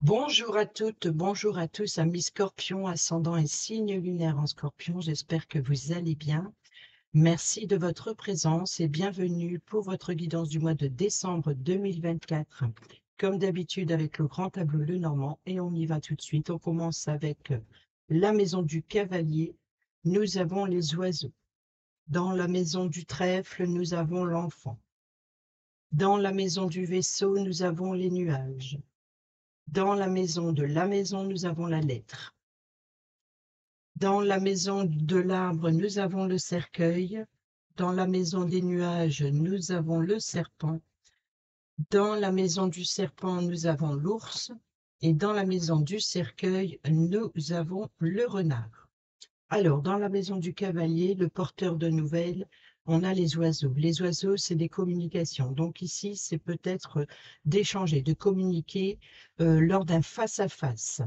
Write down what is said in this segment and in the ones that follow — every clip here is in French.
Bonjour à toutes, bonjour à tous, amis Scorpion, ascendant et signe lunaire en Scorpion. J'espère que vous allez bien. Merci de votre présence et bienvenue pour votre guidance du mois de décembre 2024. Comme d'habitude avec le grand tableau Lenormand et on y va tout de suite. On commence avec la maison du cavalier. Nous avons les oiseaux. Dans la maison du trèfle, nous avons l'enfant. Dans la maison du vaisseau, nous avons les nuages. Dans la maison de la maison, nous avons la lettre. Dans la maison de l'arbre, nous avons le cercueil. Dans la maison des nuages, nous avons le serpent. Dans la maison du serpent, nous avons l'ours. Et dans la maison du cercueil, nous avons le renard. Alors, dans la maison du cavalier, le porteur de nouvelles, on a les oiseaux. Les oiseaux, c'est des communications. Donc ici, c'est peut-être d'échanger, de communiquer lors d'un face-à-face.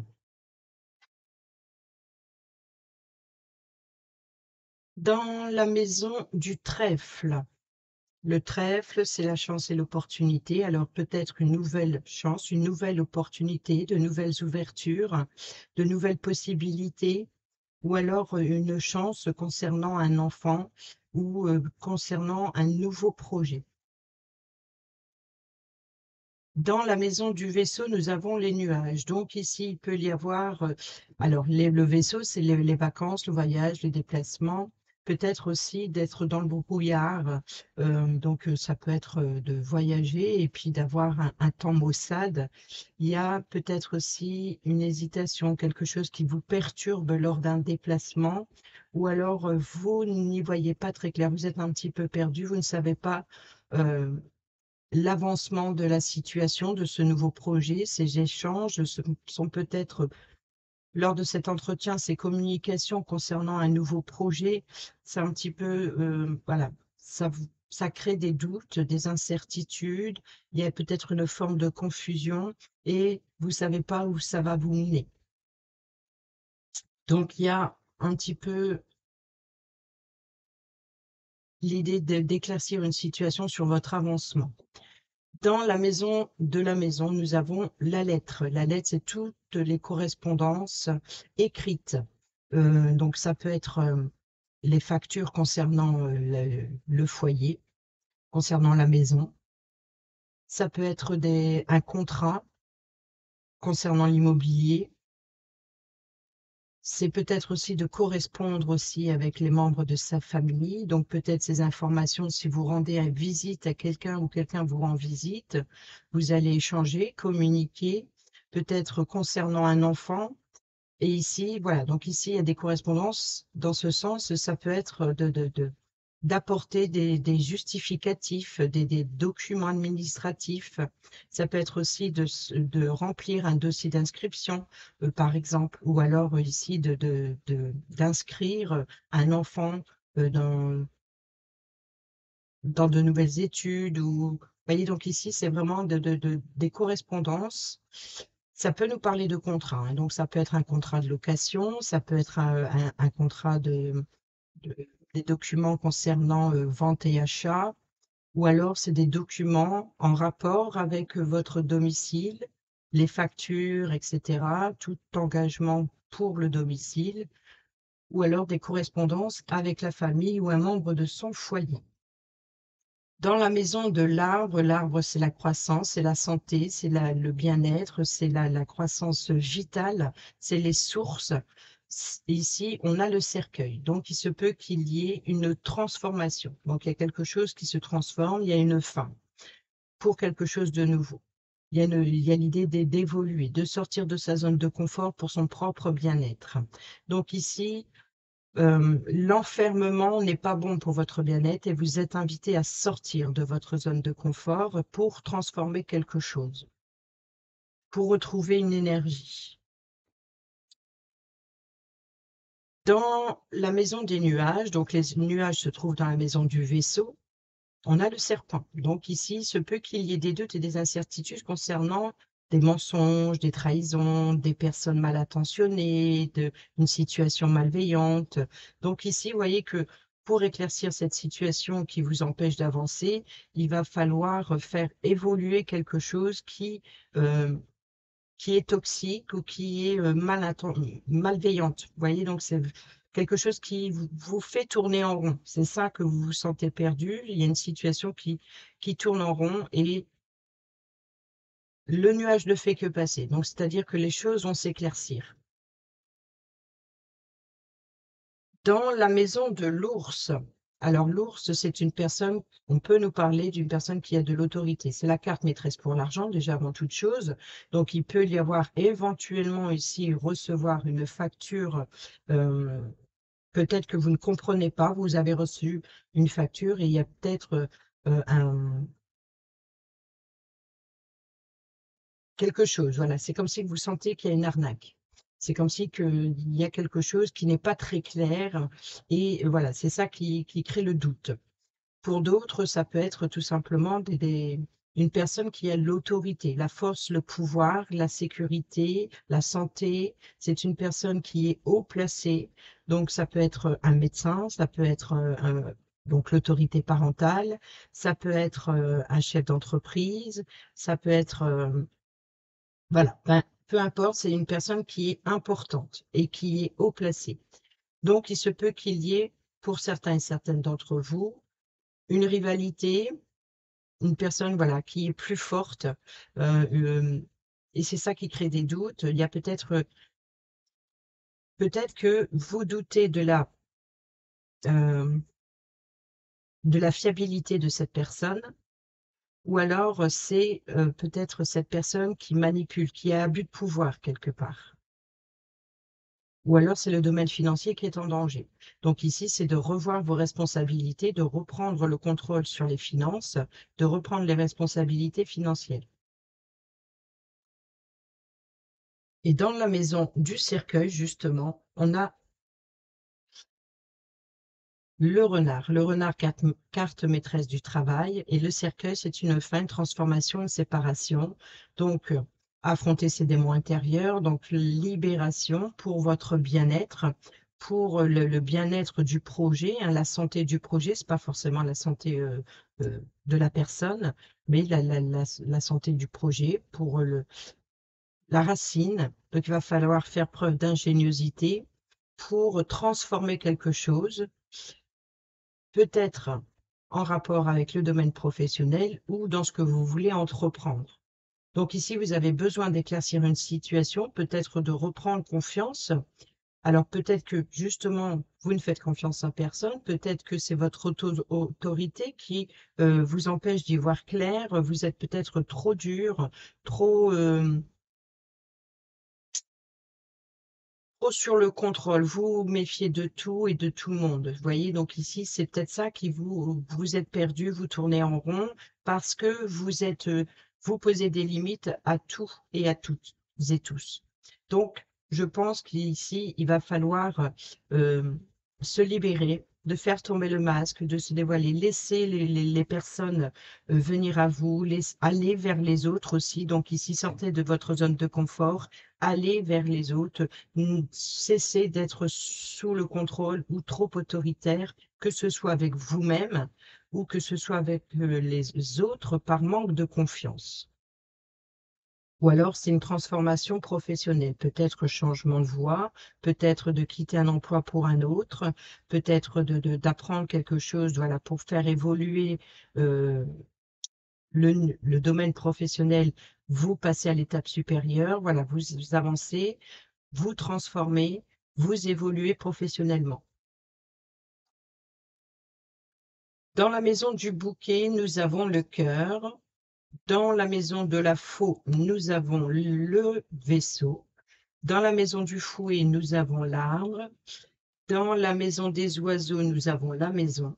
Dans la maison du trèfle. Le trèfle, c'est la chance et l'opportunité. Alors peut-être une nouvelle chance, une nouvelle opportunité, de nouvelles ouvertures, de nouvelles possibilités, ou alors une chance concernant un enfant ou concernant un nouveau projet. Dans la maison du vaisseau, nous avons les nuages. Donc ici, il peut y avoir, alors le vaisseau, c'est les vacances, le voyage, les déplacements, peut-être aussi d'être dans le brouillard. Donc ça peut être de voyager et puis d'avoir un temps maussade. Il y a peut-être aussi une hésitation, quelque chose qui vous perturbe lors d'un déplacement, ou alors vous n'y voyez pas très clair, vous êtes un petit peu perdu, vous ne savez pas euh, l'avancement de la situation, de ce nouveau projet. Ces échanges sont peut-être, lors de cet entretien, ces communications concernant un nouveau projet, c'est un petit peu, voilà, ça crée des doutes, des incertitudes, il y a peut-être une forme de confusion et vous ne savez pas où ça va vous mener. Donc, il y a un petit peu l'idée d'éclaircir une situation sur votre avancement. Dans la maison de la maison, nous avons la lettre. La lettre, c'est toutes les correspondances écrites. Donc, ça peut être les factures concernant le foyer, concernant la maison. Ça peut être un contrat concernant l'immobilier. C'est peut-être aussi de correspondre aussi avec les membres de sa famille. Donc, peut-être ces informations, si vous rendez visite à quelqu'un ou quelqu'un vous rend visite, vous allez échanger, communiquer, peut-être concernant un enfant. Et ici, voilà, donc ici, il y a des correspondances. Dans ce sens, ça peut être d'apporter des justificatifs, des documents administratifs. Ça peut être aussi de remplir un dossier d'inscription, par exemple, ou alors ici d'inscrire un enfant dans de nouvelles études. Vous voyez, donc ici, c'est vraiment des correspondances. Ça peut nous parler de contrat, hein. Donc, ça peut être un contrat de location, ça peut être un contrat de- des documents concernant vente et achat, ou alors c'est des documents en rapport avec votre domicile, les factures, etc., tout engagement pour le domicile, ou alors des correspondances avec la famille ou un membre de son foyer. Dans la maison de l'arbre, l'arbre, c'est la croissance, c'est la santé, c'est le bien-être, c'est la croissance vitale, c'est les sources. Ici, on a le cercueil. Donc, il se peut qu'il y ait une transformation. Donc, il y a quelque chose qui se transforme, il y a une fin pour quelque chose de nouveau. Il y a l'idée d'évoluer, de sortir de sa zone de confort pour son propre bien-être. Donc, ici, l'enfermement n'est pas bon pour votre bien-être et vous êtes invité à sortir de votre zone de confort pour transformer quelque chose, pour retrouver une énergie. Dans la maison des nuages, donc les nuages se trouvent dans la maison du vaisseau, on a le serpent. Donc ici, il se peut qu'il y ait des doutes et des incertitudes concernant des mensonges, des trahisons, des personnes mal intentionnées, une situation malveillante. Donc ici, vous voyez que pour éclaircir cette situation qui vous empêche d'avancer, il va falloir faire évoluer quelque chose euh, qui est toxique ou qui est malveillante. Vous voyez, donc c'est quelque chose qui vous fait tourner en rond. C'est ça que vous vous sentez perdu. Il y a une situation qui tourne en rond et le nuage ne fait que passer. Donc, c'est-à-dire que les choses vont s'éclaircir. Dans la maison de l'ours, alors l'ours, c'est une personne, on peut nous parler d'une personne qui a de l'autorité. C'est la carte maîtresse pour l'argent, déjà avant toute chose. Donc, il peut y avoir éventuellement ici recevoir une facture. euh, Peut-être que vous ne comprenez pas, vous avez reçu une facture et il y a peut-être quelque chose. Voilà, c'est comme si vous sentez qu'il y a une arnaque. C'est comme si il y a quelque chose qui n'est pas très clair et voilà, c'est ça qui crée le doute. Pour d'autres, ça peut être tout simplement une personne qui a l'autorité, la force, le pouvoir, la sécurité, la santé. C'est une personne qui est haut placée. Donc, ça peut être un médecin, ça peut être donc l'autorité parentale, ça peut être un chef d'entreprise, ça peut être voilà, ben, peu importe, c'est une personne qui est importante et qui est haut placée. Donc, il se peut qu'il y ait, pour certains et certaines d'entre vous, une rivalité, une personne voilà, qui est plus forte, et c'est ça qui crée des doutes. Il y a peut-être que vous doutez euh, de la fiabilité de cette personne, ou alors c'est peut-être cette personne qui manipule, qui a abus de pouvoir quelque part. Ou alors c'est le domaine financier qui est en danger. Donc ici, c'est de revoir vos responsabilités, de reprendre le contrôle sur les finances, de reprendre les responsabilités financières. Et dans la maison du cercueil, justement, on a le renard carte maîtresse du travail, et le cercueil, c'est une fin, une transformation, une séparation. Donc, affronter ses démons intérieurs, donc libération pour votre bien-être, pour le bien-être du projet, hein, la santé du projet, c'est pas forcément la santé de la personne, mais la santé du projet, pour la racine. Donc, il va falloir faire preuve d'ingéniosité pour transformer quelque chose, peut-être en rapport avec le domaine professionnel ou dans ce que vous voulez entreprendre. Donc ici, vous avez besoin d'éclaircir une situation, peut-être de reprendre confiance. Alors peut-être que justement, vous ne faites confiance en personne, peut-être que c'est votre autorité qui vous empêche d'y voir clair, vous êtes peut-être trop dur, trop, trop sur le contrôle, vous vous méfiez de tout et de tout le monde. Vous voyez, donc ici, c'est peut-être ça qui vous êtes perdu, vous tournez en rond parce que vous posez des limites à tout et à toutes et tous. Donc, je pense qu'ici, il va falloir euh, se libérer, de faire tomber le masque, de se dévoiler, laisser les personnes venir à vous, aller vers les autres aussi. Donc ici, sortez de votre zone de confort, allez vers les autres, cessez d'être sous le contrôle ou trop autoritaire, que ce soit avec vous-même ou que ce soit avec les autres par manque de confiance. Ou alors c'est une transformation professionnelle, peut-être changement de voie, peut-être de quitter un emploi pour un autre, peut-être d'apprendre quelque chose, voilà, pour faire évoluer euh, le domaine professionnel, vous passez à l'étape supérieure, voilà, vous avancez, vous transformez, vous évoluez professionnellement. Dans la maison du bouquet, nous avons le cœur. Dans la maison de la faux, nous avons le vaisseau. Dans la maison du fouet, nous avons l'arbre. Dans la maison des oiseaux, nous avons la maison.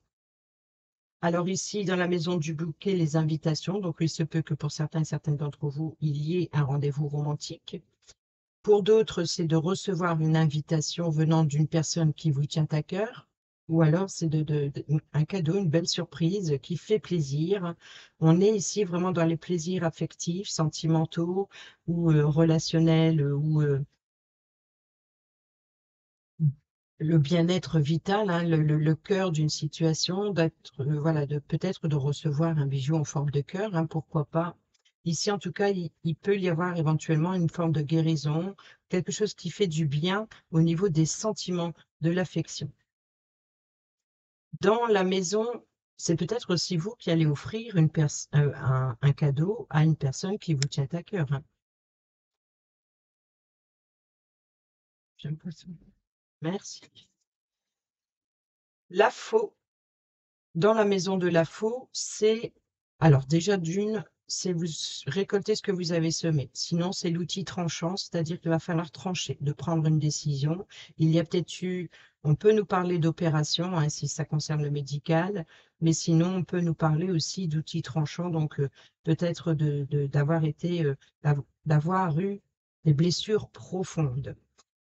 Alors ici, dans la maison du bouquet, les invitations. Donc il se peut que pour certains et certaines d'entre vous, il y ait un rendez-vous romantique. Pour d'autres, c'est de recevoir une invitation venant d'une personne qui vous tient à cœur. Ou alors, c'est un cadeau, une belle surprise qui fait plaisir. On est ici vraiment dans les plaisirs affectifs, sentimentaux ou relationnels ou le bien-être vital, hein, le cœur d'une situation, d'être, voilà, peut-être de recevoir un bijou en forme de cœur, hein, pourquoi pas. Ici, en tout cas, il peut y avoir éventuellement une forme de guérison, quelque chose qui fait du bien au niveau des sentiments, de l'affection. Dans la maison, c'est peut-être aussi vous qui allez offrir un cadeau à une personne qui vous tient à cœur, hein. J'aime pas ça. Merci. La faux. Dans la maison de la faux, c'est alors déjà d'une, c'est vous récoltez ce que vous avez semé. Sinon, c'est l'outil tranchant, c'est-à-dire qu'il va falloir trancher, de prendre une décision. Il y a peut-être eu on peut nous parler d'opération, hein, si ça concerne le médical, mais sinon on peut nous parler aussi d'outils tranchants, donc peut-être d'avoir été, d'avoir eu des blessures profondes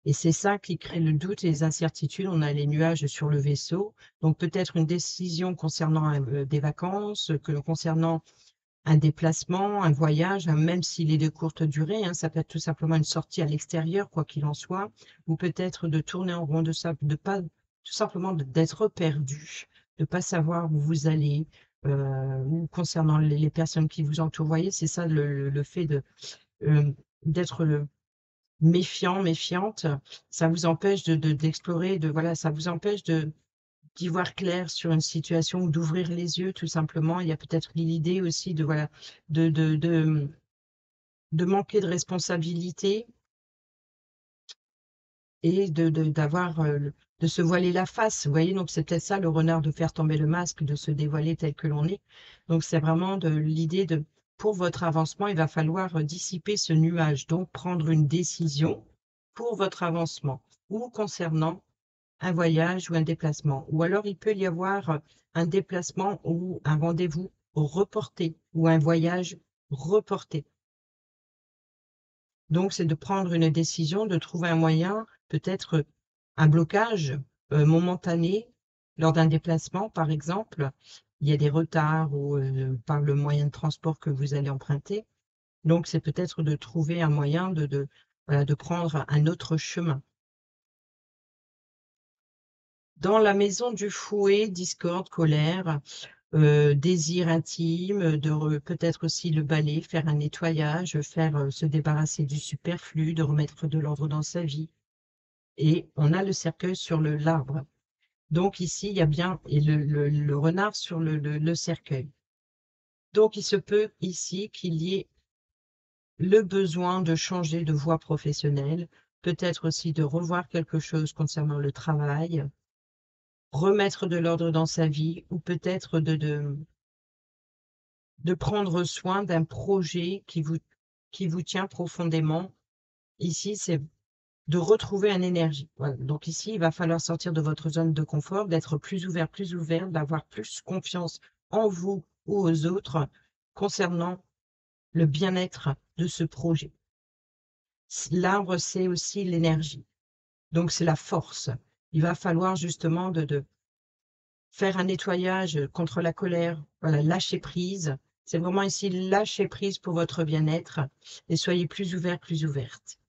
et c'est ça qui crée le doute et les incertitudes. On a les nuages sur le vaisseau, donc peut-être une décision concernant des vacances, concernant un déplacement, un voyage, hein, même s'il est de courte durée, hein, ça peut être tout simplement une sortie à l'extérieur, quoi qu'il en soit, ou peut-être de tourner en rond, de pas, tout simplement d'être perdu, de pas savoir où vous allez, ou concernant les personnes qui vous entourent. Vous voyez, c'est ça le fait d'être méfiant, méfiante, ça vous empêche d'explorer, voilà, ça vous empêche d'y voir clair sur une situation ou d'ouvrir les yeux tout simplement. Il y a peut-être l'idée aussi de voilà, de de de, de manquer de responsabilité et d'avoir, de se voiler la face, vous voyez? Donc c'est peut-être ça le renard, de faire tomber le masque, de se dévoiler tel que l'on est. Donc c'est vraiment de l'idée de pour votre avancement, il va falloir, dissiper ce nuage, donc prendre une décision pour votre avancement ou concernant un voyage ou un déplacement. Ou alors il peut y avoir, un déplacement ou un rendez-vous reporté ou un voyage reporté. Donc, c'est de prendre une décision, de trouver un moyen, peut-être un blocage momentané lors d'un déplacement, par exemple. Il y a des retards ou par le moyen de transport que vous allez emprunter. Donc, c'est peut-être de trouver un moyen voilà, de prendre un autre chemin. Dans la maison du fouet, discorde, colère, désir intime, peut-être aussi le balai, faire un nettoyage, se débarrasser du superflu, de remettre de l'ordre dans sa vie et on a le cercueil sur l'arbre. Donc ici, il y a bien et le renard sur le cercueil. Donc il se peut ici qu'il y ait le besoin de changer de voie professionnelle, peut-être aussi de revoir quelque chose concernant le travail, remettre de l'ordre dans sa vie ou peut-être de prendre soin d'un projet qui vous tient profondément. Ici, c'est de retrouver une énergie. Voilà. Donc ici, il va falloir sortir de votre zone de confort, d'être plus ouvert, d'avoir plus confiance en vous ou aux autres concernant le bien-être de ce projet. L'arbre, c'est aussi l'énergie. Donc c'est la force. Il va falloir justement de faire un nettoyage contre la colère, voilà, lâcher prise. C'est vraiment ici lâcher prise pour votre bien-être et soyez plus ouvert, plus ouverte.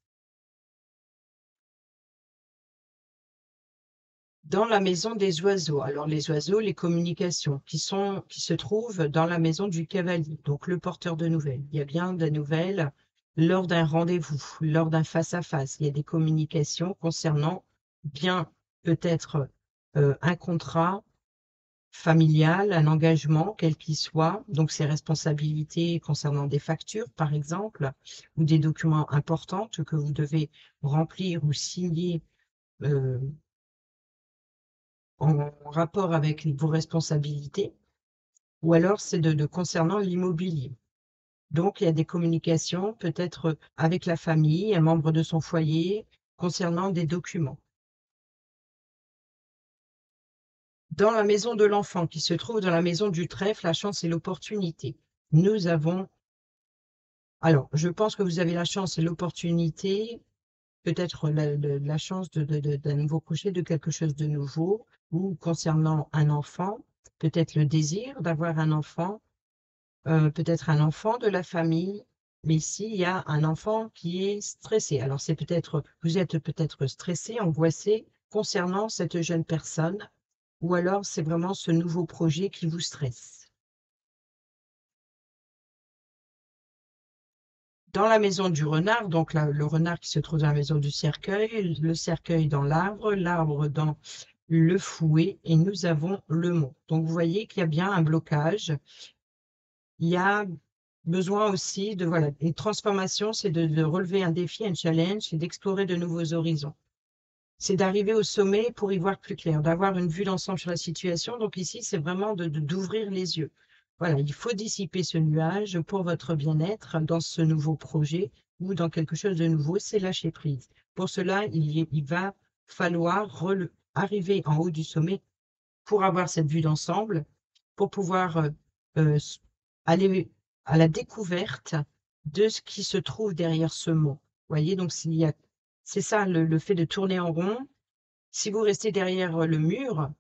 Dans la maison des oiseaux. Alors les oiseaux, les communications qui se trouvent dans la maison du cavalier, donc le porteur de nouvelles. Il y a bien des nouvelles lors d'un rendez-vous, lors d'un face-à-face. Il y a des communications concernant bien peut-être un contrat familial, un engagement, quel qu'il soit, donc ses responsabilités concernant des factures, par exemple, ou des documents importants que vous devez remplir ou signer euh, en rapport avec vos responsabilités, ou alors c'est de concernant l'immobilier. Donc, il y a des communications peut-être avec la famille, un membre de son foyer, concernant des documents. Dans la maison de l'enfant, qui se trouve dans la maison du trèfle, la chance et l'opportunité. Nous avons, alors, je pense que vous avez la chance et l'opportunité, peut-être la chance d'un nouveau projet, de quelque chose de nouveau, ou concernant un enfant, peut-être le désir d'avoir un enfant, peut-être un enfant de la famille, mais ici, il y a un enfant qui est stressé. Alors c'est peut-être vous êtes peut-être stressé, angoissé concernant cette jeune personne ou alors c'est vraiment ce nouveau projet qui vous stresse. Dans la maison du renard, donc là, le renard qui se trouve dans la maison du cercueil, le cercueil dans l'arbre, l'arbre dans le fouet, et nous avons le mont. Donc vous voyez qu'il y a bien un blocage. Il y a besoin aussi de, voilà, une transformation, c'est de relever un défi, un challenge, c'est d'explorer de nouveaux horizons. C'est d'arriver au sommet pour y voir plus clair, d'avoir une vue d'ensemble sur la situation. Donc ici, c'est vraiment d'ouvrir les yeux. Voilà, il faut dissiper ce nuage pour votre bien-être dans ce nouveau projet ou dans quelque chose de nouveau, c'est lâcher prise. Pour cela, il va falloir arriver en haut du sommet pour avoir cette vue d'ensemble, pour pouvoir euh, aller à la découverte de ce qui se trouve derrière ce mont. Vous voyez, donc c'est ça le fait de tourner en rond. Si vous restez derrière le mur,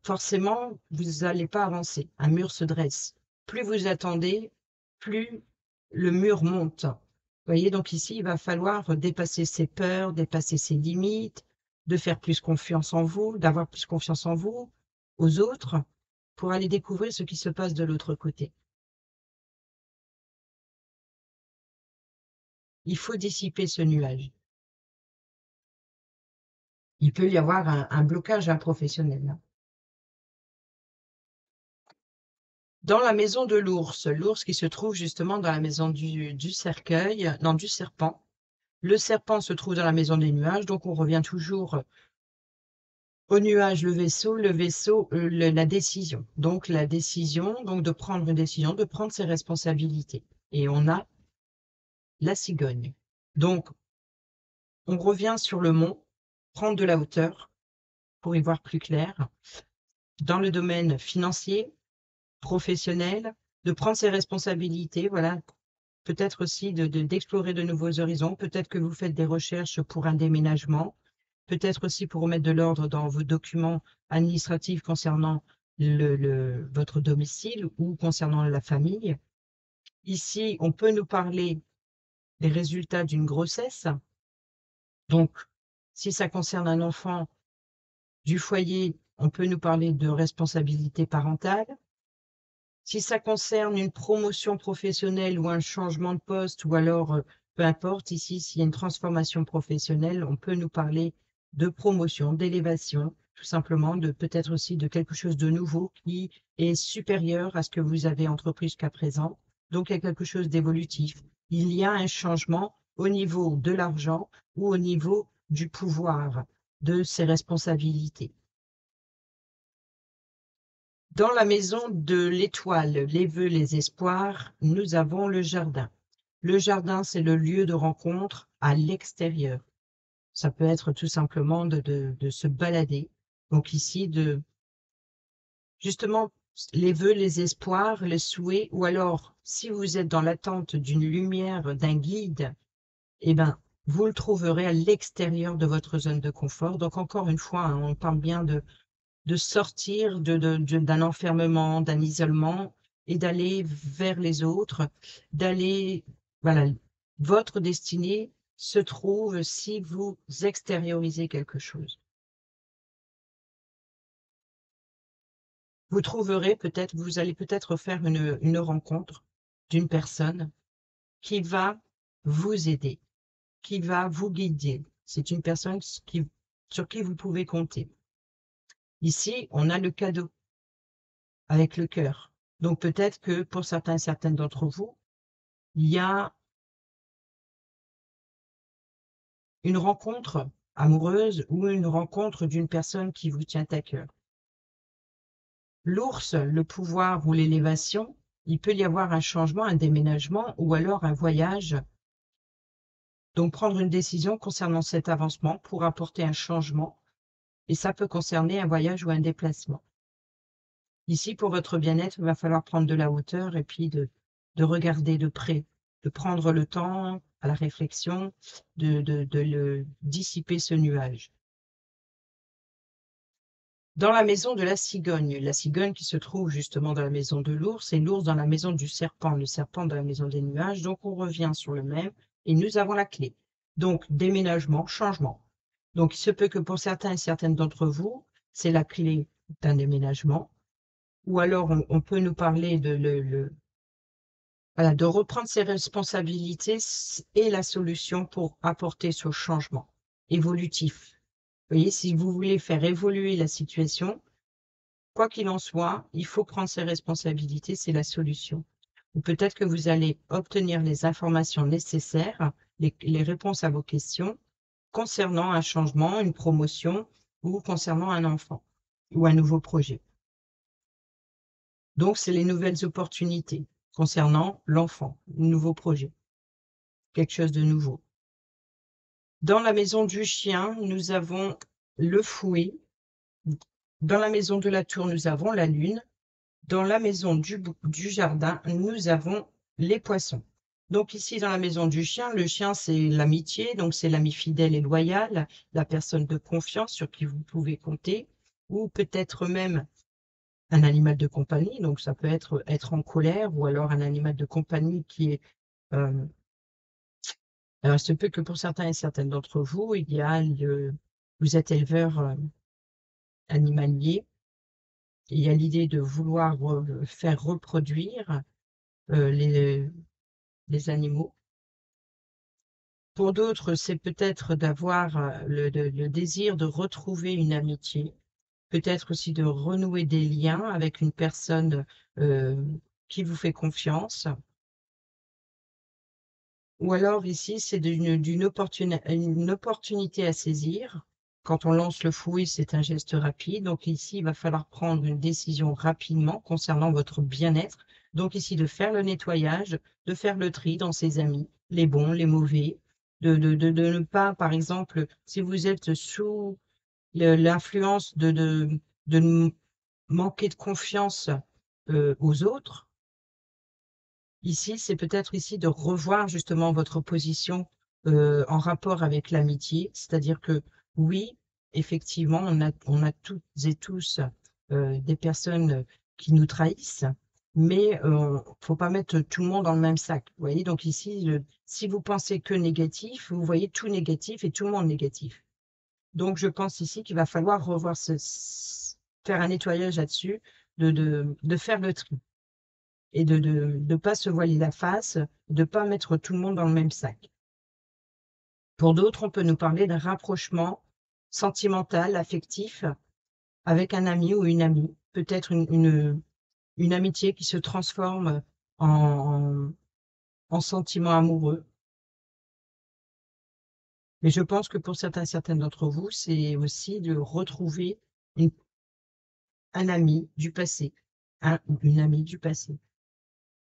forcément, vous n'allez pas avancer. Un mur se dresse. Plus vous attendez, plus le mur monte. Vous voyez, donc ici, il va falloir dépasser ses peurs, dépasser ses limites, de faire plus confiance en vous, d'avoir plus confiance en vous, aux autres, pour aller découvrir ce qui se passe de l'autre côté. Il faut dissiper ce nuage. Il peut y avoir un blocage professionnel. Dans la maison de l'ours qui se trouve justement dans la maison du cercueil, non, du serpent. Le serpent se trouve dans la maison des nuages, donc on revient toujours au nuage, le vaisseau, la décision. Donc la décision, donc de prendre une décision, de prendre ses responsabilités. Et on a la cigogne. Donc on revient sur le mont, prendre de la hauteur pour y voir plus clair. Dans le domaine financier, professionnel, de prendre ses responsabilités, voilà, peut-être aussi d'explorer de nouveaux horizons, peut-être que vous faites des recherches pour un déménagement, peut-être aussi pour remettre de l'ordre dans vos documents administratifs concernant votre domicile ou concernant la famille. Ici, on peut nous parler des résultats d'une grossesse. Donc, si ça concerne un enfant du foyer, on peut nous parler de responsabilité parentale. Si ça concerne une promotion professionnelle ou un changement de poste, ou alors, peu importe, ici, s'il y a une transformation professionnelle, on peut nous parler de promotion, d'élévation, tout simplement, de peut-être aussi de quelque chose de nouveau qui est supérieur à ce que vous avez entrepris jusqu'à présent. Donc, il y a quelque chose d'évolutif. Il y a un changement au niveau de l'argent ou au niveau du pouvoir, de ses responsabilités. Dans la maison de l'étoile, les vœux, les espoirs, nous avons le jardin. Le jardin, c'est le lieu de rencontre à l'extérieur. Ça peut être tout simplement de se balader. Donc ici, justement, les vœux, les espoirs, les souhaits, ou alors, si vous êtes dans l'attente d'une lumière, d'un guide, eh ben, vous le trouverez à l'extérieur de votre zone de confort. Donc encore une fois, hein, on parle bien de sortir d'un enfermement, d'un isolement et d'aller vers les autres, d'aller, voilà, votre destinée se trouve si vous extériorisez quelque chose. Vous trouverez peut-être, vous allez peut-être faire une rencontre d'une personne qui va vous aider, qui va vous guider. C'est une personne sur qui vous pouvez compter. Ici, on a le cadeau avec le cœur. Donc peut-être que pour certains et certaines d'entre vous, il y a une rencontre amoureuse ou une rencontre d'une personne qui vous tient à cœur. L'ours, le pouvoir ou l'élévation, il peut y avoir un changement, un déménagement ou alors un voyage. Donc prendre une décision concernant cet avancement pour apporter un changement et ça peut concerner un voyage ou un déplacement. Ici, pour votre bien-être, il va falloir prendre de la hauteur et puis de regarder de près, de prendre le temps à la réflexion, de dissiper ce nuage. Dans la maison de la cigogne qui se trouve justement dans la maison de l'ours et l'ours dans la maison du serpent, le serpent dans la maison des nuages. Donc, on revient sur le même et nous avons la clé. Donc, déménagement, changement. Donc, il se peut que pour certains et certaines d'entre vous, c'est la clé d'un déménagement. Ou alors, on peut nous parler de Voilà, de reprendre ses responsabilités est la solution pour apporter ce changement évolutif. Vous voyez, si vous voulez faire évoluer la situation, quoi qu'il en soit, il faut prendre ses responsabilités, c'est la solution. Ou peut-être que vous allez obtenir les informations nécessaires, les réponses à vos questions concernant un changement, une promotion ou concernant un enfant ou un nouveau projet. Donc, c'est les nouvelles opportunités concernant l'enfant, un nouveau projet, quelque chose de nouveau. Dans la maison du chien, nous avons le fouet. Dans la maison de la tour, nous avons la lune. Dans la maison du jardin, nous avons les poissons. Donc ici, dans la maison du chien, le chien, c'est l'amitié, donc c'est l'ami fidèle et loyal, la personne de confiance sur qui vous pouvez compter, ou peut-être même un animal de compagnie, donc ça peut être en colère, ou alors un animal de compagnie qui est... alors, il se peut que pour certains et certaines d'entre vous, vous êtes éleveur animalier, il y a l'idée de vouloir faire reproduire les animaux. Pour d'autres, c'est peut-être d'avoir le désir de retrouver une amitié, peut-être aussi de renouer des liens avec une personne qui vous fait confiance. Ou alors ici, c'est une opportunité à saisir. Quand on lance le fouet, c'est un geste rapide. Donc ici, il va falloir prendre une décision rapidement concernant votre bien-être. Donc ici, de faire le nettoyage, de faire le tri dans ses amis, les bons, les mauvais, de ne pas, par exemple, si vous êtes sous l'influence de manquer de confiance aux autres, ici, c'est peut-être ici de revoir justement votre position en rapport avec l'amitié, c'est-à-dire que oui, effectivement, on a toutes et tous des personnes qui nous trahissent, mais faut pas mettre tout le monde dans le même sac. Vous voyez, donc ici, si vous pensez que négatif, vous voyez tout négatif et tout le monde négatif. Donc, je pense ici qu'il va falloir revoir faire un nettoyage là-dessus, de faire le tri et de ne pas se voiler la face, de ne pas mettre tout le monde dans le même sac. Pour d'autres, on peut nous parler d'un rapprochement sentimental, affectif, avec un ami ou une amie, peut-être une amitié qui se transforme en, en sentiment amoureux. Mais je pense que pour certaines d'entre vous, c'est aussi de retrouver un ami du passé, une amie du passé.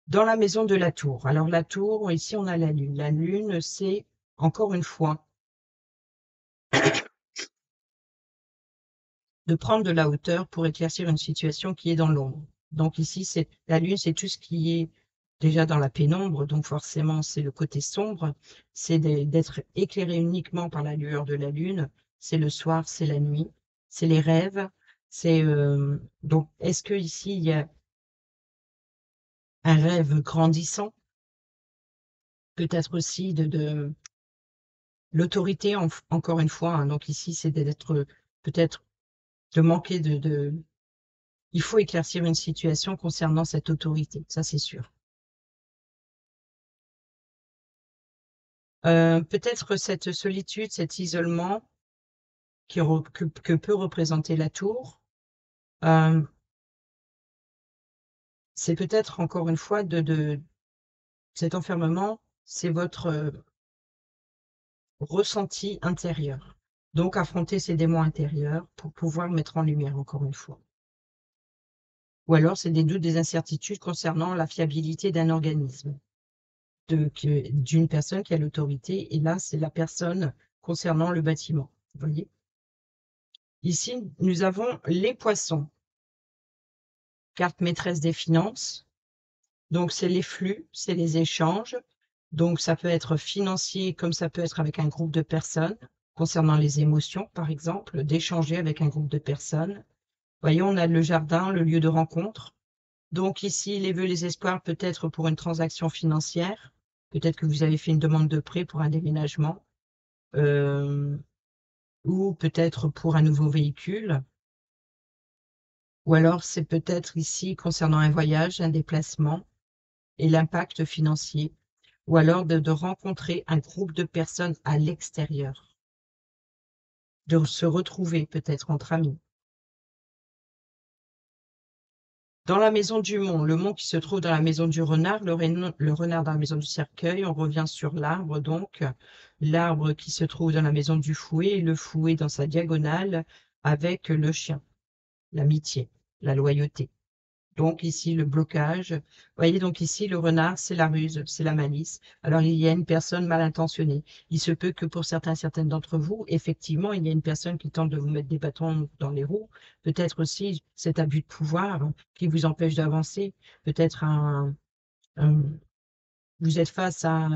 Dans la maison de la tour. Alors la tour, ici on a la lune. La lune, c'est encore une fois de prendre de la hauteur pour éclaircir une situation qui est dans l'ombre. Donc ici, c'est la lune, c'est tout ce qui est déjà dans la pénombre, donc forcément c'est le côté sombre, c'est d'être éclairé uniquement par la lueur de la lune, c'est le soir, c'est la nuit, c'est les rêves, c'est donc est-ce que ici il y a un rêve grandissant, peut-être aussi de l'autorité, encore une fois, hein, donc ici c'est d'être peut-être de manquer il faut éclaircir une situation concernant cette autorité, ça c'est sûr. Peut-être cette solitude, cet isolement que peut représenter la tour, c'est peut-être encore une fois cet enfermement, c'est votre ressenti intérieur. Donc affronter ces démons intérieurs pour pouvoir mettre en lumière encore une fois. Ou alors c'est des doutes, des incertitudes concernant la fiabilité d'un organisme, d'une personne qui a l'autorité, et là c'est la personne concernant le bâtiment. Vous voyez? Ici, nous avons les poissons, carte maîtresse des finances. Donc, c'est les flux, c'est les échanges. Donc, ça peut être financier comme ça peut être avec un groupe de personnes, concernant les émotions, par exemple, d'échanger avec un groupe de personnes. Voyons, on a le jardin, le lieu de rencontre. Donc, ici, les vœux, les espoirs, peut-être pour une transaction financière. Peut-être que vous avez fait une demande de prêt pour un déménagement. Ou peut-être pour un nouveau véhicule. Ou alors, c'est peut-être ici concernant un voyage, un déplacement. et l'impact financier, ou alors de rencontrer un groupe de personnes à l'extérieur, de se retrouver peut-être entre amis. Dans la maison du mont, le mont qui se trouve dans la maison du renard, le renard dans la maison du cercueil, on revient sur l'arbre donc, l'arbre qui se trouve dans la maison du fouet, et le fouet dans sa diagonale avec le chien, l'amitié, la loyauté. Donc ici, le blocage. Vous voyez, donc ici, le renard, c'est la ruse, c'est la malice. Alors, il y a une personne mal intentionnée. Il se peut que pour certaines d'entre vous, effectivement, il y a une personne qui tente de vous mettre des bâtons dans les roues. Peut-être aussi cet abus de pouvoir qui vous empêche d'avancer. Peut-être un, vous êtes face à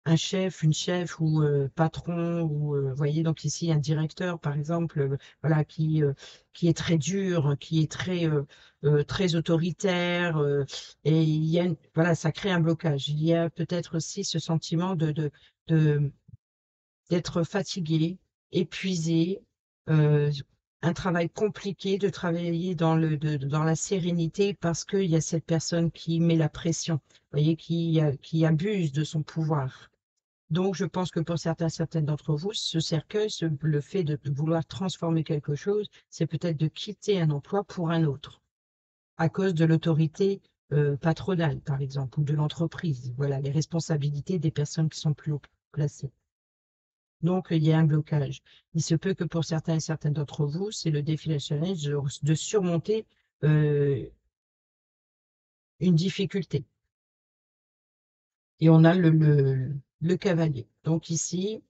un chef, une chef ou patron, ou voyez donc ici un directeur par exemple, voilà qui est très dur, qui est très autoritaire, et il y a voilà, ça crée un blocage. Il y a peut-être aussi ce sentiment de d'être fatigué, épuisé, euh, un travail compliqué, de travailler dans la sérénité parce qu'il y a cette personne qui met la pression, vous voyez, qui abuse de son pouvoir. Donc, je pense que pour certaines d'entre vous, ce cercueil, le fait de vouloir transformer quelque chose, c'est peut-être de quitter un emploi pour un autre, à cause de l'autorité patronale, par exemple, ou de l'entreprise. Voilà, les responsabilités des personnes qui sont plus haut placées. Donc, il y a un blocage. Il se peut que pour certains et certaines d'entre vous, c'est le défi, la challenge de surmonter euh, une difficulté. Et on a le cavalier. Donc ici,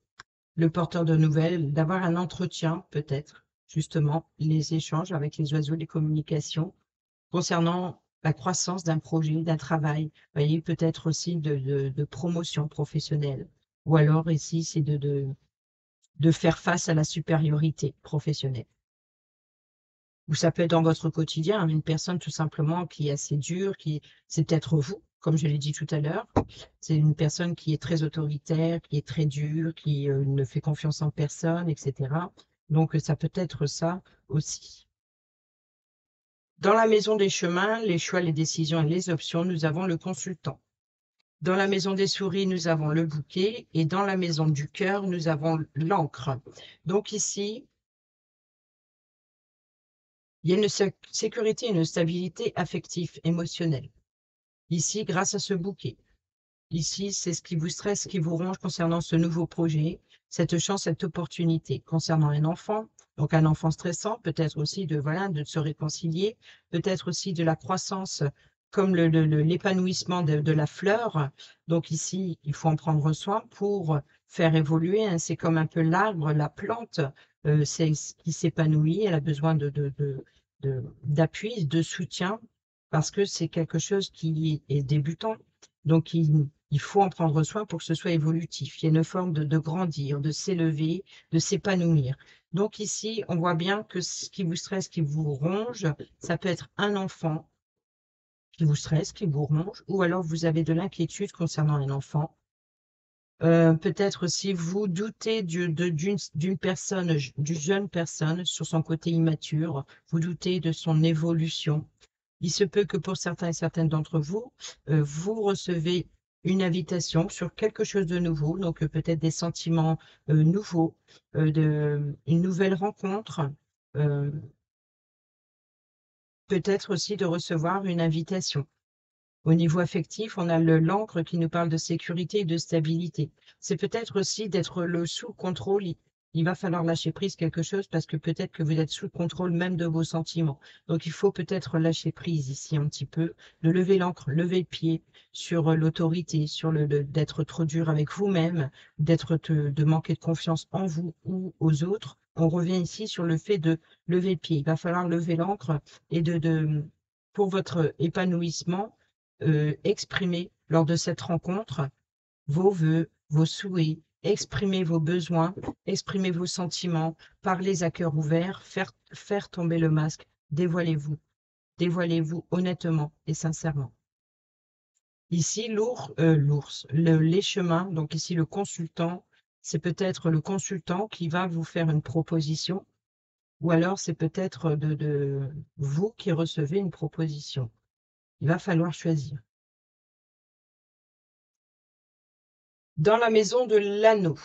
le porteur de nouvelles, d'avoir un entretien, peut-être, justement, les échanges avec les oiseaux, les communications, concernant la croissance d'un projet, d'un travail. Vous voyez, peut-être aussi de promotion professionnelle. Ou alors ici, c'est de faire face à la supériorité professionnelle. Ou ça peut être dans votre quotidien, hein, une personne tout simplement qui est assez dure, c'est peut-être vous, comme je l'ai dit tout à l'heure. C'est une personne qui est très autoritaire, qui est très dure, qui ne fait confiance en personne, etc. Donc ça peut être ça aussi. Dans la maison des chemins, les choix, les décisions et les options, nous avons le consultant. Dans la maison des souris, nous avons le bouquet, et dans la maison du cœur, nous avons l'encre. Donc ici, il y a une sécurité, une stabilité affective, émotionnelle. Ici, grâce à ce bouquet. Ici, c'est ce qui vous stresse, qui vous ronge concernant ce nouveau projet, cette chance, cette opportunité. Concernant un enfant, donc un enfant stressant, peut-être aussi voilà, de se réconcilier, peut-être aussi de la croissance, comme l'épanouissement de la fleur. Donc ici, il faut en prendre soin pour faire évoluer, hein. C'est comme un peu l'arbre, la plante, c'est qui s'épanouit. Elle a besoin d'appui, de soutien, parce que c'est quelque chose qui est débutant. Donc, il faut en prendre soin pour que ce soit évolutif. Il y a une forme de grandir, de s'élever, de s'épanouir. Donc ici, on voit bien que ce qui vous stresse, qui vous ronge, ça peut être un enfant qui vous stresse, qui vous ronge, ou alors vous avez de l'inquiétude concernant un enfant. Peut-être aussi vous doutez d'une personne, d'une jeune personne sur son côté immature, vous doutez de son évolution. Il se peut que pour certains et certaines d'entre vous, vous recevez une invitation sur quelque chose de nouveau, donc peut-être des sentiments nouveaux, une nouvelle rencontre, euh, peut-être aussi de recevoir une invitation. Au niveau affectif, on a l'encre qui nous parle de sécurité et de stabilité. C'est peut-être aussi d'être le sous contrôle. Il va falloir lâcher prise quelque chose parce que peut-être que vous êtes sous contrôle même de vos sentiments. Donc il faut peut-être lâcher prise ici un petit peu, de lever l'encre, lever le pied sur l'autorité, sur d'être trop dur avec vous-même, de manquer de confiance en vous ou aux autres. On revient ici sur le fait de lever le pied. Il va falloir lever l'encre et pour votre épanouissement, exprimer lors de cette rencontre vos vœux, vos souhaits, exprimer vos besoins, exprimer vos sentiments, parlez à cœur ouvert, faire tomber le masque, dévoilez-vous, dévoilez-vous honnêtement et sincèrement. Ici, les chemins, donc ici le consultant, c'est peut-être le consultant qui va vous faire une proposition, ou alors c'est peut-être de vous qui recevez une proposition. Il va falloir choisir. Dans la maison de l'anneau,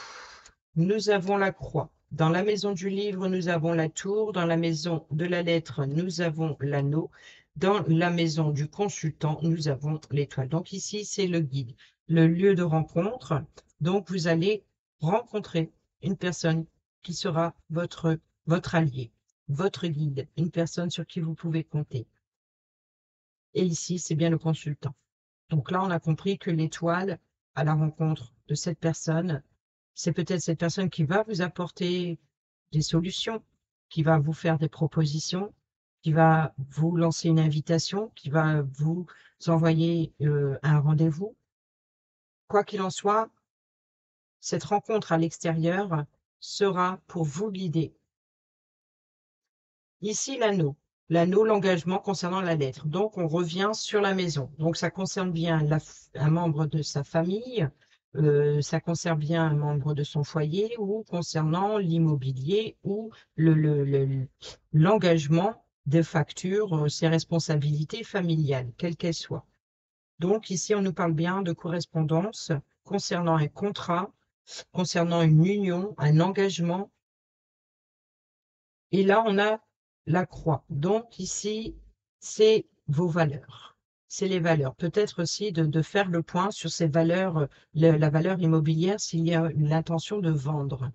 nous avons la croix. Dans la maison du livre, nous avons la tour. Dans la maison de la lettre, nous avons l'anneau. Dans la maison du consultant, nous avons l'étoile. Donc ici, c'est le guide, le lieu de rencontre. Donc vous allez rencontrer une personne qui sera votre allié, votre guide, une personne sur qui vous pouvez compter. Et ici, c'est bien le consultant. Donc là, on a compris que l'étoile, à la rencontre de cette personne, c'est peut-être cette personne qui va vous apporter des solutions, qui va vous faire des propositions, qui va vous lancer une invitation, qui va vous envoyer un rendez-vous. Quoi qu'il en soit, cette rencontre à l'extérieur sera pour vous guider. Ici, l'anneau. L'anneau, l'engagement concernant la lettre. Donc, on revient sur la maison. Donc, ça concerne bien un membre de sa famille, ça concerne bien un membre de son foyer ou concernant l'immobilier ou l'engagement de factures, ses responsabilités familiales, quelles qu'elles soient. Donc, ici, on nous parle bien de correspondance concernant un contrat, concernant une union, un engagement. Et là, on a la croix. Donc ici, c'est vos valeurs. C'est les valeurs. Peut-être aussi de faire le point sur ces valeurs, la valeur immobilière s'il y a l'intention de vendre.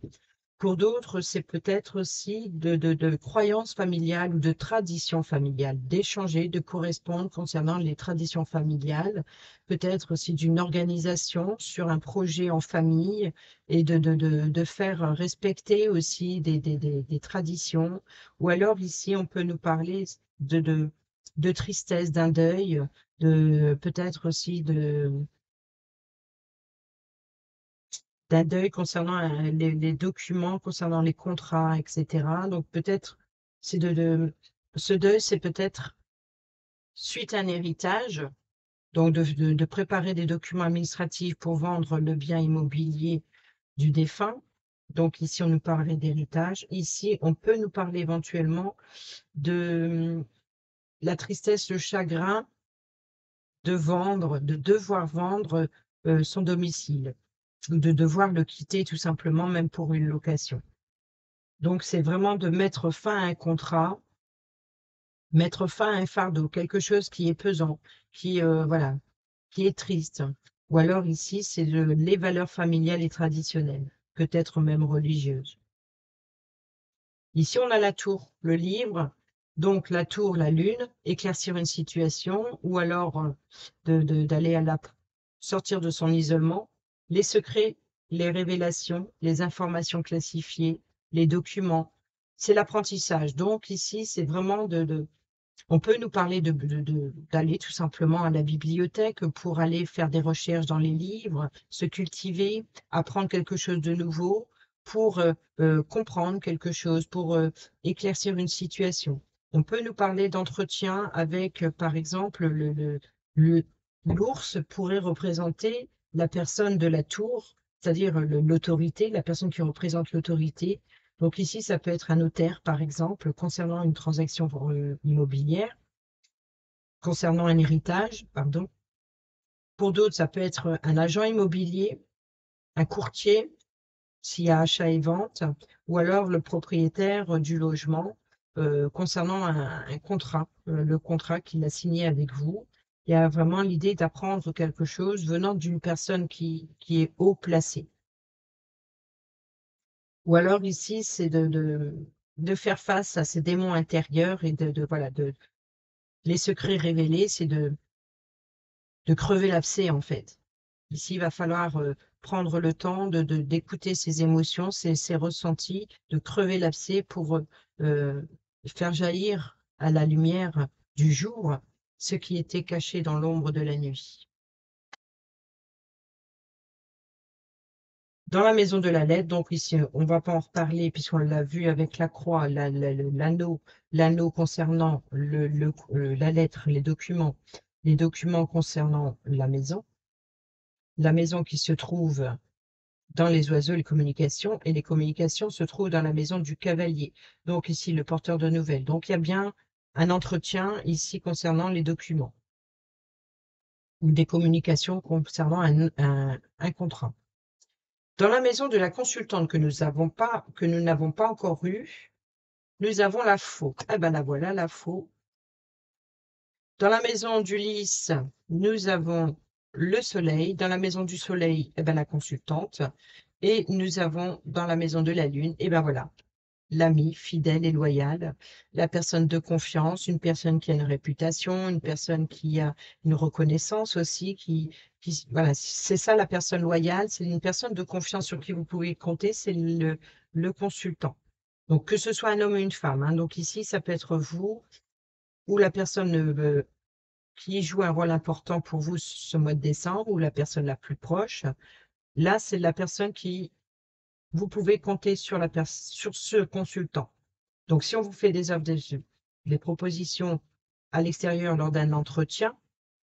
Pour d'autres, c'est peut-être aussi de croyances familiales ou de traditions familiales, d'échanger, de correspondre concernant les traditions familiales, peut-être aussi d'une organisation sur un projet en famille et de faire respecter aussi des traditions. Ou alors ici, on peut nous parler de tristesse, d'un deuil, peut-être aussi d'un deuil concernant les documents, concernant les contrats, etc. Donc peut-être, c'est ce deuil, c'est peut-être suite à un héritage, donc de préparer des documents administratifs pour vendre le bien immobilier du défunt. Donc ici, on nous parlait d'héritage. Ici, on peut nous parler éventuellement de la tristesse, le chagrin de vendre, de devoir vendre son domicile, de devoir le quitter tout simplement, même pour une location. Donc, c'est vraiment de mettre fin à un contrat, mettre fin à un fardeau, quelque chose qui est pesant, voilà, qui est triste. Ou alors ici, c'est les valeurs familiales et traditionnelles, peut-être même religieuses. Ici, on a la tour, le livre. Donc, la tour, la lune, éclaircir une situation, ou alors d'aller sortir de son isolement. Les secrets, les révélations, les informations classifiées, les documents. C'est l'apprentissage. Donc, ici, c'est vraiment on peut nous parler d'aller tout simplement à la bibliothèque pour aller faire des recherches dans les livres, se cultiver, apprendre quelque chose de nouveau, pour comprendre quelque chose, pour éclaircir une situation. On peut nous parler d'entretien avec, par exemple, le- l'ours pourrait représenter la personne de la tour, c'est-à-dire l'autorité, la personne qui représente l'autorité. Donc ici, ça peut être un notaire, par exemple, concernant une transaction immobilière, concernant un héritage, pardon. Pour d'autres, ça peut être un agent immobilier, un courtier, s'il y a achat et vente, ou alors le propriétaire du logement, concernant un contrat, le contrat qu'il a signé avec vous. Il y a vraiment l'idée d'apprendre quelque chose venant d'une personne qui est haut placée. Ou alors ici, c'est de faire face à ces démons intérieurs et voilà, les secrets révélés, c'est de crever l'abcès en fait. Ici, il va falloir prendre le temps d'écouter ses émotions, ses ressentis, de crever l'abcès pour euh, faire jaillir à la lumière du jour ce qui était caché dans l'ombre de la nuit. Dans la maison de la lettre, donc ici, on ne va pas en reparler puisqu'on l'a vu avec la croix, l'anneau concernant la lettre, les documents concernant la maison qui se trouve dans les oiseaux, les communications, et les communications se trouvent dans la maison du cavalier. Donc ici, le porteur de nouvelles. Donc il y a bien un entretien ici concernant les documents ou des communications concernant un contrat. Dans la maison de la consultante que nous n'avons pas encore eue, nous avons la faux. Eh ben la voilà, la faux. Dans la maison du lys, nous avons le soleil. Dans la maison du soleil, eh ben la consultante. Et nous avons dans la maison de la lune, eh ben voilà, l'ami fidèle et loyal, la personne de confiance, une personne qui a une réputation, une personne qui a une reconnaissance aussi, voilà, c'est ça la personne loyale, c'est une personne de confiance sur qui vous pouvez compter, c'est le consultant. Donc que ce soit un homme ou une femme, hein. Donc ici, ça peut être vous ou la personne qui joue un rôle important pour vous ce mois de décembre, ou la personne la plus proche. Là, c'est la personne qui vous pouvez compter sur sur ce consultant. Donc, si on vous fait des offres, des propositions à l'extérieur lors d'un entretien,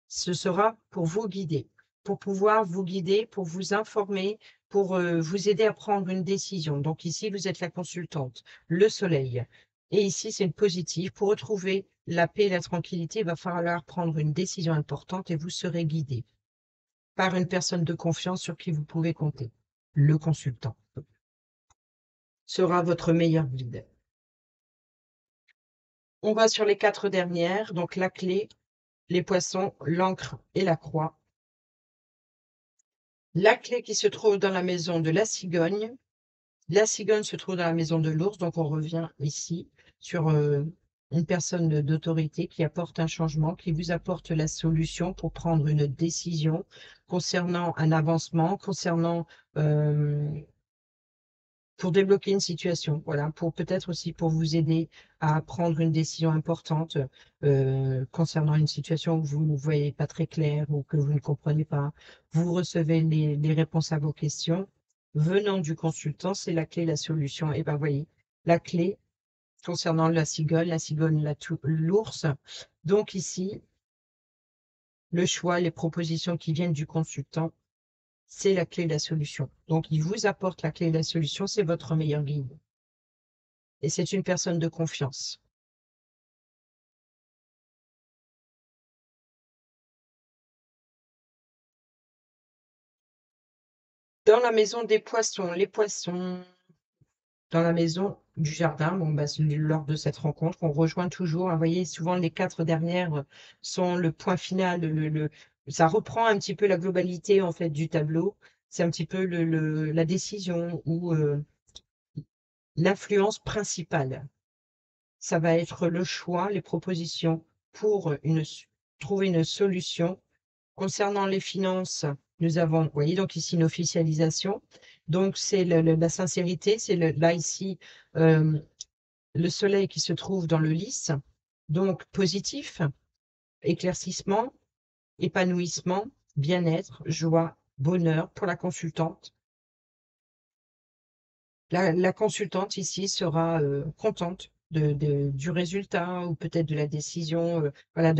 ce sera pour vous guider, pour pouvoir vous guider, pour vous informer, pour vous aider à prendre une décision. Donc ici, vous êtes la consultante, le soleil. Et ici, c'est une positive. Pour retrouver la paix et la tranquillité, il va falloir prendre une décision importante et vous serez guidé par une personne de confiance sur qui vous pouvez compter. Le consultant sera votre meilleur guide. On va sur les 4 dernières, donc la clé, les poissons, l'encre et la croix. La clé qui se trouve dans la maison de la cigogne se trouve dans la maison de l'ours, donc on revient ici sur une personne d'autorité qui apporte un changement, qui vous apporte la solution pour prendre une décision concernant un avancement, concernant pour débloquer une situation, voilà, pour peut-être aussi pour vous aider à prendre une décision importante concernant une situation où vous ne voyez pas très clair ou que vous ne comprenez pas. Vous recevez les réponses à vos questions venant du consultant, c'est la clé, la solution. Et ben voyez, la clé concernant la cigogne, l'ours. Donc ici, le choix, les propositions qui viennent du consultant, c'est la clé de la solution. Donc, il vous apporte la clé de la solution, c'est votre meilleur guide. Et c'est une personne de confiance. Dans la maison des poissons, les poissons, dans la maison du jardin, bon, bah, lors de cette rencontre, on rejoint toujours, hein, vous voyez, souvent les 4 dernières sont le point final, ça reprend un petit peu la globalité en fait du tableau. C'est un petit peu la décision ou l'influence principale. Ça va être le choix, les propositions pour trouver une solution. Concernant les finances, nous avons, vous voyez, donc ici une officialisation. Donc, c'est la sincérité, c'est là ici le soleil qui se trouve dans le lys. Donc, positif, éclaircissement, épanouissement, bien-être, joie, bonheur pour la consultante. La consultante ici sera contente du résultat ou peut-être de la décision, voilà,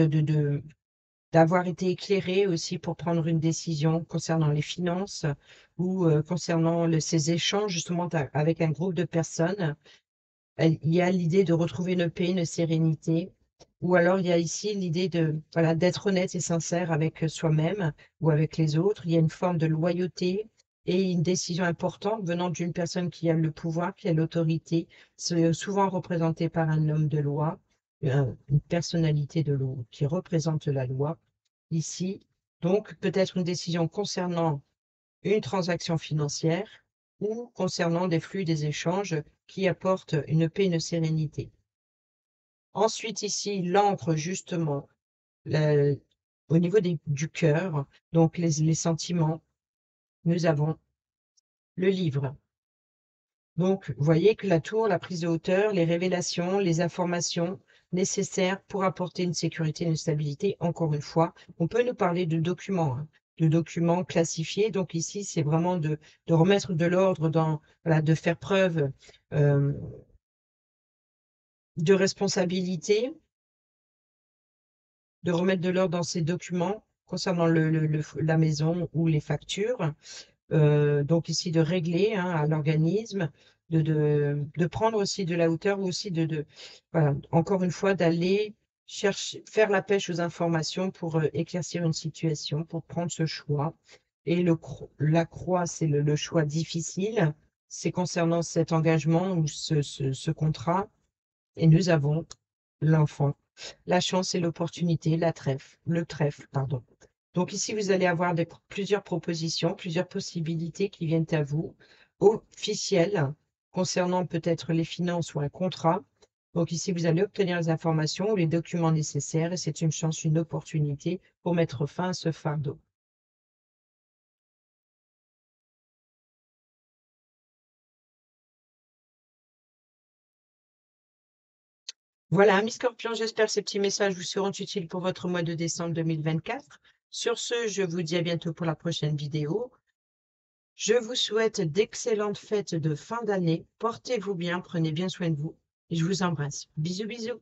d'avoir été éclairée aussi pour prendre une décision concernant les finances ou concernant ces échanges justement avec un groupe de personnes. Il y a l'idée de retrouver une paix, une sérénité, ou alors il y a ici l'idée de, voilà, d'être honnête et sincère avec soi-même ou avec les autres. Il y a une forme de loyauté et une décision importante venant d'une personne qui a le pouvoir, qui a l'autorité, souvent représentée par un homme de loi, une personnalité de loi qui représente la loi ici. Donc, peut-être une décision concernant une transaction financière ou concernant des flux, des échanges qui apportent une paix, une sérénité. Ensuite, ici, l'encre, justement, au niveau du cœur, donc les sentiments, nous avons le livre. Donc, vous voyez que la tour, la prise de hauteur, les révélations, les informations nécessaires pour apporter une sécurité, une stabilité. Encore une fois, on peut nous parler de documents, hein, de documents classifiés. Donc ici, c'est vraiment de remettre de l'ordre voilà, de faire preuve de responsabilité, de remettre de l'ordre dans ces documents concernant la maison ou les factures. Donc ici de régler, hein, à l'organisme, de prendre aussi de la hauteur ou aussi voilà, encore une fois, d'aller chercher, faire la pêche aux informations pour éclaircir une situation, pour prendre ce choix. Et la croix, c'est le choix difficile. C'est concernant cet engagement ou ce contrat. Et nous avons l'enfant, la chance et l'opportunité, le trèfle, pardon. Donc ici, vous allez avoir plusieurs propositions, plusieurs possibilités qui viennent à vous, officielles, concernant peut-être les finances ou un contrat. Donc ici, vous allez obtenir les informations ou les documents nécessaires et c'est une chance, une opportunité pour mettre fin à ce fardeau. Voilà, amis Scorpions, j'espère que ces petits messages vous seront utiles pour votre mois de décembre 2024. Sur ce, je vous dis à bientôt pour la prochaine vidéo. Je vous souhaite d'excellentes fêtes de fin d'année. Portez-vous bien, prenez bien soin de vous et je vous embrasse. Bisous, bisous.